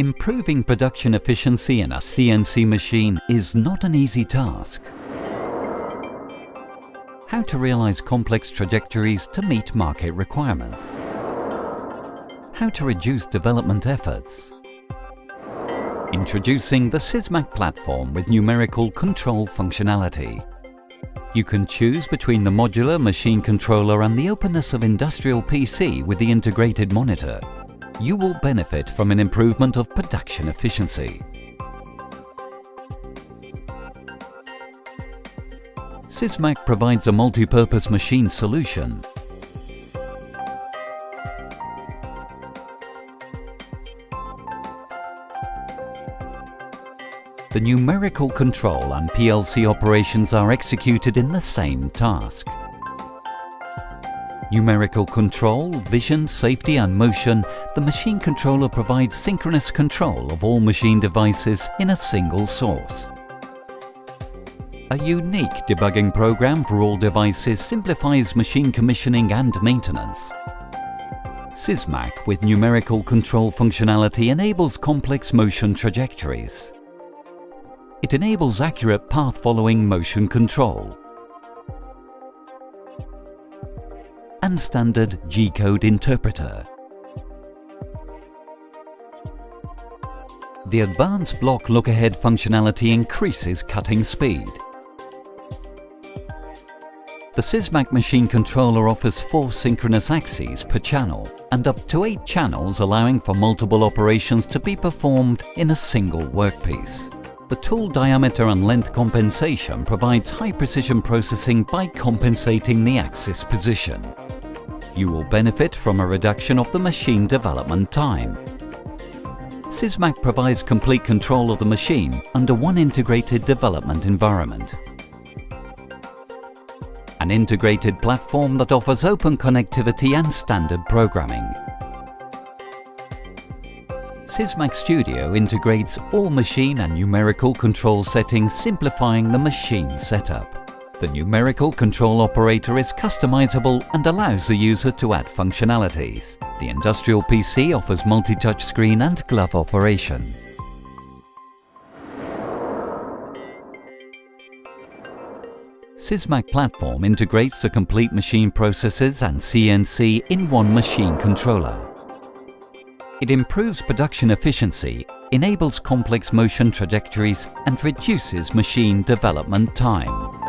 Improving production efficiency in a CNC machine is not an easy task. How to realize complex trajectories to meet market requirements. How to reduce development efforts. Introducing the Sysmac platform with numerical control functionality. You can choose between the modular machine controller and the openness of industrial PC with the integrated monitor. You will benefit from an improvement of production efficiency. Sysmac provides a multi-purpose machine solution. The numerical control and PLC operations are executed in the same task. Numerical control, vision, safety and motion, the machine controller provides synchronous control of all machine devices in a single source. A unique debugging program for all devices simplifies machine commissioning and maintenance. Sysmac with numerical control functionality enables complex motion trajectories. It enables accurate path-following motion control and standard G-code interpreter. The advanced block look-ahead functionality increases cutting speed. The Sysmac machine controller offers 4 synchronous axes per channel and up to 8 channels, allowing for multiple operations to be performed in a single workpiece. The tool diameter and length compensation provides high-precision processing by compensating the axis position. You will benefit from a reduction of the machine development time. Sysmac provides complete control of the machine under one integrated development environment. An integrated platform that offers open connectivity and standard programming. Sysmac Studio integrates all machine and numerical control settings, simplifying the machine setup. The numerical control operator is customizable and allows the user to add functionalities. The industrial PC offers multi-touch screen and glove operation. Sysmac platform integrates the complete machine processes and CNC in one machine controller. It improves production efficiency, enables complex motion trajectories and reduces machine development time.